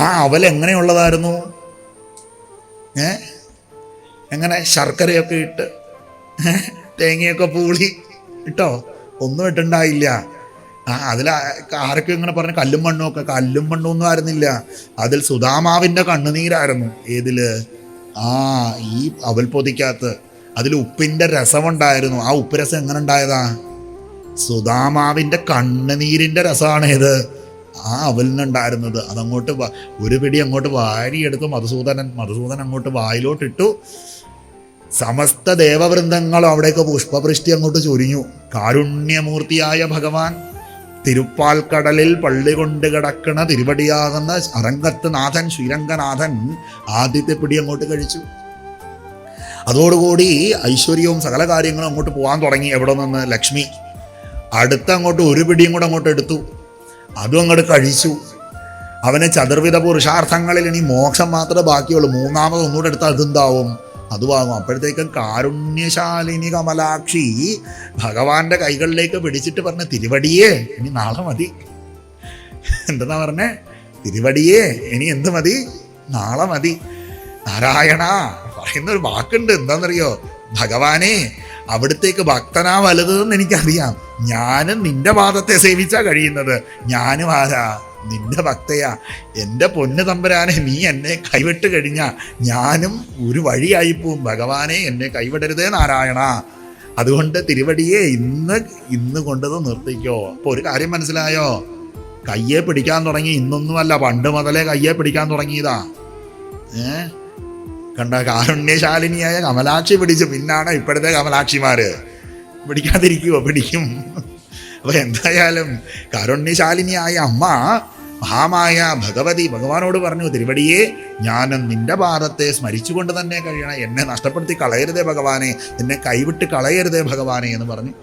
ആ അവൽ എങ്ങനെയുള്ളതായിരുന്നു? എങ്ങനെ ശർക്കരയൊക്കെ ഇട്ട് തേങ്ങയൊക്കെ പൂളി ഇട്ടോ? ഒന്നും ഇട്ടുണ്ടായില്ല. അതിൽ ആരൊക്കെ ഇങ്ങനെ പറഞ്ഞു കല്ലും മണ്ണൊന്നും ആയിരുന്നില്ല. അതിൽ സുധാമാവിൻ്റെ കണ്ണുനീരായിരുന്നു. ഏതില്? ഈ അവൽ പൊതിക്കകത്ത്. അതിൽ ഉപ്പിൻ്റെ രസമുണ്ടായിരുന്നു. ആ ഉപ്പ് രസം എങ്ങനെ ഉണ്ടായതാ? സുധാമാവിൻ്റെ കണ്ണുനീരിൻ്റെ രസമാണ് ഏത്? ആ അവലിനുണ്ടായിരുന്നത്. അതങ്ങോട്ട് ഒരു പിടി അങ്ങോട്ട് വാരിയെടുത്തു മധുസൂദനൻ അങ്ങോട്ട് വായിലോട്ടിട്ടു. സമസ്ത ദേവവൃന്ദങ്ങളും അവിടേക്ക് പുഷ്പവൃഷ്ടി അങ്ങോട്ട് ചൊരിഞ്ഞു. കാരുണ്യമൂർത്തിയായ ഭഗവാൻ തിരുപ്പാൽക്കടലിൽ പള്ളി കൊണ്ട് കിടക്കണ തിരുവടിയാകുന്ന അരങ്കത്ത് നാഥൻ ശ്രീരംഗനാഥൻ ആദ്യത്തെ പിടി അങ്ങോട്ട് കഴിച്ചു. അതോടുകൂടി ഐശ്വര്യവും സകല കാര്യങ്ങളും അങ്ങോട്ട് പോകാൻ തുടങ്ങി. എവിടെ നിന്ന്? ലക്ഷ്മി. അടുത്ത അങ്ങോട്ട് ഒരു പിടിയും കൂടെ അങ്ങോട്ട് എടുത്തു. അതും അങ്ങോട്ട് കഴിച്ചു. അവന് ചതുർവിധ പുരുഷാർത്ഥങ്ങളിൽ ഇനി മോക്ഷം മാത്രമേ ബാക്കിയുള്ളൂ. മൂന്നാമത് ഒന്നുകൂടെ എടുത്താൽ അതെന്താവും? അതുവാകും. അപ്പോഴത്തേക്കും കാരുണ്യശാലിനി കമലാക്ഷി ഭഗവാന്റെ കൈകളിലേക്ക് പിടിച്ചിട്ട് പറഞ്ഞ, തിരുവടിയേ ഇനി നാളെ മതി. എന്താ പറഞ്ഞേ? തിരുവടിയേ ഇനി എന്ത് മതി? നാളെ മതി. നാരായണ പറയുന്നൊരു വാക്കുണ്ട്. എന്താണെന്നറിയോ? ഭഗവാനെ, അവിടത്തേക്ക് ഭക്തനാ വലുതെന്ന് എനിക്കറിയാം. ഞാനും നിന്റെ പാദത്തെ സേവിച്ചാ കഴിയുന്നത്. ഞാനും ആരാ? നിന്റെ ഭക്തയാ. എൻ്റെ പൊന്നു തമ്പുരാനെ, നീ എന്നെ കൈവിട്ട് കഴിഞ്ഞാ ഞാനും ഒരു വഴിയായിപ്പോവും. ഭഗവാനെ, എന്നെ കൈവിടരുതേ നാരായണ. അതുകൊണ്ട് തിരുവടിയെ ഇന്ന് കൊണ്ടത് നിർത്തിക്കോ. അപ്പോൾ ഒരു കാര്യം മനസ്സിലായോ? കയ്യെ പിടിക്കാൻ തുടങ്ങി ഇന്നൊന്നുമല്ല, പണ്ട് മുതലേ കയ്യെ പിടിക്കാൻ തുടങ്ങിയതാ. കണ്ട, കാരുണ്യശാലിനിയായ കമലാക്ഷി പിടിച്ചു. പിന്നാണ് ഇപ്പോഴത്തെ കമലാക്ഷിമാര്. പിടിക്കാതിരിക്കുവോ? പിടിക്കും. അപ്പൊ എന്തായാലും കാരുണ്യശാലിനിയായ അമ്മ മഹാമായ ഭഗവതി ഭഗവാനോട് പറഞ്ഞു, തിരുവടിയെ, ഞാനും നിന്റെ പാദത്തെ സ്മരിച്ചുകൊണ്ട് തന്നെ കഴിയണം. എന്നെ നഷ്ടപ്പെടുത്തി കളയരുതേ ഭഗവാനെ, എന്നെ കൈവിട്ട് കളയരുതേ ഭഗവാനെ എന്ന് പറഞ്ഞു.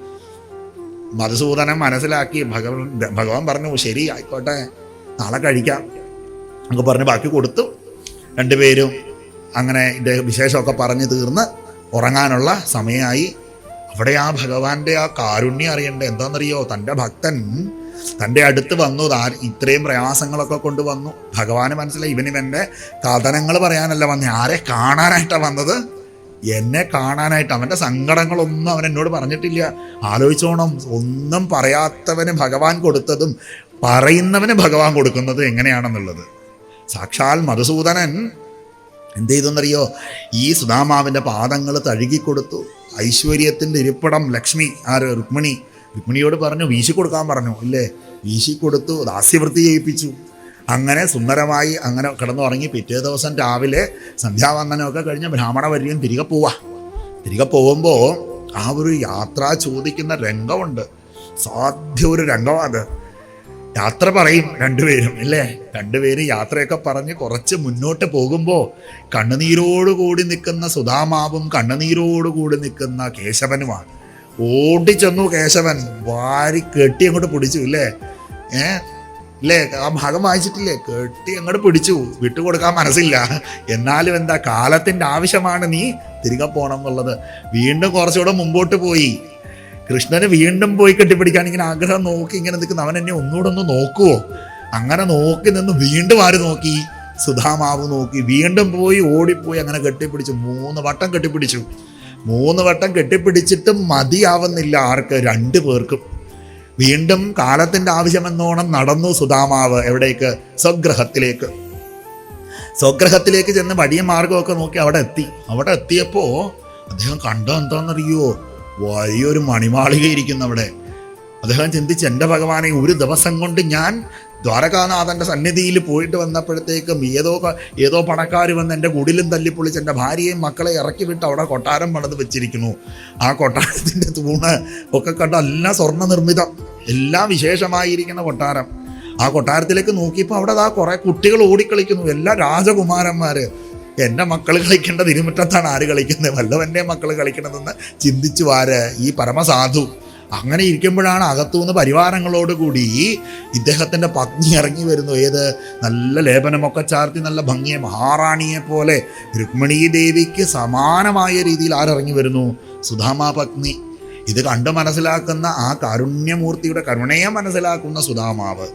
മധുസൂദനൻ മനസ്സിലാക്കി. ഭഗവാൻ പറഞ്ഞു, ശരി ആയിക്കോട്ടെ, നാളെ കഴിക്കാം എന്നൊക്കെ പറഞ്ഞ് ബാക്കി കൊടുത്തു. രണ്ടുപേരും അങ്ങനെ ഇത് വിശേഷമൊക്കെ പറഞ്ഞ് തീർന്ന് ഉറങ്ങാനുള്ള സമയമായി. അവിടെ ആ ഭഗവാന്റെ ആ കാരുണ്യം അറിയണ്ടേ. എന്താണെന്നറിയോ? തൻ്റെ ഭക്തൻ തൻ്റെ അടുത്ത് വന്നു. ഇത്രയും പ്രയാസങ്ങളൊക്കെ കൊണ്ടുവന്നു. ഭഗവാന് മനസ്സിലായി, ഇവൻ്റെ കഥനങ്ങൾ പറയാനല്ല വന്നത്, ആരെ കാണാനായിട്ടാണ് വന്നത്? എന്നെ കാണാനായിട്ട്. അവൻ്റെ സങ്കടങ്ങളൊന്നും അവൻ എന്നോട് പറഞ്ഞിട്ടില്ല. ആലോചിച്ചോണം, ഒന്നും പറയാത്തവന് ഭഗവാൻ കൊടുത്തതും പറയുന്നവന് ഭഗവാൻ കൊടുക്കുന്നതും എങ്ങനെയാണെന്നുള്ളത്. സാക്ഷാൽ മധുസൂദനൻ എന്ത് ചെയ്തെന്നറിയോ? ഈ സുധാമാവിൻ്റെ പാദങ്ങൾ തഴുകിക്കൊടുത്തു. ഐശ്വര്യത്തിൻ്റെ ഇരിപ്പിടം ലക്ഷ്മി, രുക്മിണിയോട് പറഞ്ഞു, വീശിക്കൊടുക്കാൻ പറഞ്ഞു. ഇല്ലേ? വീശിക്കൊടുത്തു. ദാസ്യവൃത്തി ചെയ്യിപ്പിച്ചു. അങ്ങനെ സുന്ദരമായി അങ്ങനെ കിടന്നുറങ്ങി. പിറ്റേ ദിവസം രാവിലെ സന്ധ്യാവന്ദനമൊക്കെ കഴിഞ്ഞ് ബ്രാഹ്മണവര്യൻ തിരികെ പോകുമ്പോൾ ആ ഒരു യാത്ര ചോദിക്കുന്ന രംഗമുണ്ട്. സാധ്യ ഒരു രംഗമാണ്. യാത്ര പറയും രണ്ടുപേരും, ഇല്ലേ? രണ്ടുപേരും യാത്രയൊക്കെ പറഞ്ഞ് കുറച്ച് മുന്നോട്ട് പോകുമ്പോൾ കണ്ണുനീരോടുകൂടി നിൽക്കുന്ന സുധാമാവും കണ്ണുനീരോടുകൂടി നിൽക്കുന്ന കേശവനുമാണ്. ഓടിച്ചെന്നു കേശവൻ, വാരി കെട്ടി അങ്ങോട്ട് പിടിച്ചു. ഇല്ലേ? ഇല്ലേ? ആ ഭാഗം വായിച്ചിട്ടില്ലേ? കെട്ടി അങ്ങോട്ട് പിടിച്ചു. വിട്ടുകൊടുക്കാൻ മനസ്സില്ല. എന്നാലും എന്താ, കാലത്തിൻ്റെ ആവശ്യമാണ് നീ തിരികെ പോകണം എന്നുള്ളത്. വീണ്ടും കുറച്ചുകൂടെ മുമ്പോട്ട് പോയി. കൃഷ്ണന് വീണ്ടും പോയി കെട്ടിപ്പിടിക്കാൻ ഇങ്ങനെ ആഗ്രഹം നോക്കി ഇങ്ങനെ നിൽക്കുന്ന അവൻ എന്നെ ഒന്നുകൂടെ ഒന്ന് നോക്കുവോ? അങ്ങനെ നോക്കി നിന്ന് വീണ്ടും ആര് നോക്കി? സുധാമാവ് നോക്കി. വീണ്ടും പോയി ഓടിപ്പോയി അങ്ങനെ കെട്ടിപ്പിടിച്ചു. 3 വട്ടം കെട്ടിപ്പിടിച്ചു. 3 വട്ടം കെട്ടിപ്പിടിച്ചിട്ടും മതിയാവുന്നില്ല ആർക്ക്? 2 പേർക്കും. വീണ്ടും കാലത്തിൻ്റെ ആവശ്യമെന്നോണം നടന്നു സുധാമാവ്. എവിടേക്ക്? സ്വഗ്രഹത്തിലേക്ക് ചെന്ന് വഴിയ മാർഗമൊക്കെ നോക്കി അവിടെ എത്തിയപ്പോൾ അദ്ദേഹം കണ്ടോ എന്താണെന്നറിയോ? വലിയൊരു മണിമാളിക ഇരിക്കുന്നു അവിടെ. അദ്ദേഹം ചിന്തിച്ച്, എൻ്റെ ഭഗവാനെ, ഒരു ദിവസം കൊണ്ട് ഞാൻ ദ്വാരകാനാഥൻ്റെ സന്നിധിയിൽ പോയിട്ട് വന്നപ്പോഴത്തേക്കും ഏതോ പണക്കാർ വന്ന് എൻ്റെ കുടിലും തല്ലിപ്പൊളിച്ച് എൻ്റെ ഭാര്യയും മക്കളെ ഇറക്കി വിട്ട് അവിടെ കൊട്ടാരം പണിത് വെച്ചിരിക്കുന്നു. ആ കൊട്ടാരത്തിൻ്റെ തൂണ് ഒക്കെ കണ്ട് എല്ലാം സ്വർണ്ണ നിർമ്മിതം, എല്ലാം വിശേഷമായിരിക്കുന്ന കൊട്ടാരം. ആ കൊട്ടാരത്തിലേക്ക് നോക്കിയപ്പോൾ അവിടെ കുറേ കുട്ടികൾ ഓടിക്കളിക്കുന്നു. എല്ലാ രാജകുമാരന്മാർ. എൻ്റെ മക്കൾ കളിക്കേണ്ട തിരുമുറ്റത്താണ് ആര് കളിക്കുന്നത്? വല്ലവൻ്റെ മക്കൾ കളിക്കണതെന്ന് ചിന്തിച്ചു ഈ പരമസാധു. അങ്ങനെ ഇരിക്കുമ്പോഴാണ് അകത്തുനിന്ന് പരിവാരങ്ങളോടുകൂടി ഇദ്ദേഹത്തിൻ്റെ പത്നി ഇറങ്ങി വരുന്നു. ഏത്? നല്ല ലേപനമൊക്കെ ചാർത്തി നല്ല ഭംഗിയെ മഹാറാണിയെ പോലെ രുക്മിണീ ദേവിക്ക് സമാനമായ രീതിയിൽ ആരിറങ്ങി വരുന്നു? സുധാമാ പത്നി. ഇത് കണ്ടു മനസ്സിലാക്കുന്ന ആ കാരുണ്യമൂർത്തിയുടെ കരുണയെ മനസ്സിലാക്കുന്ന സുധാമാവ്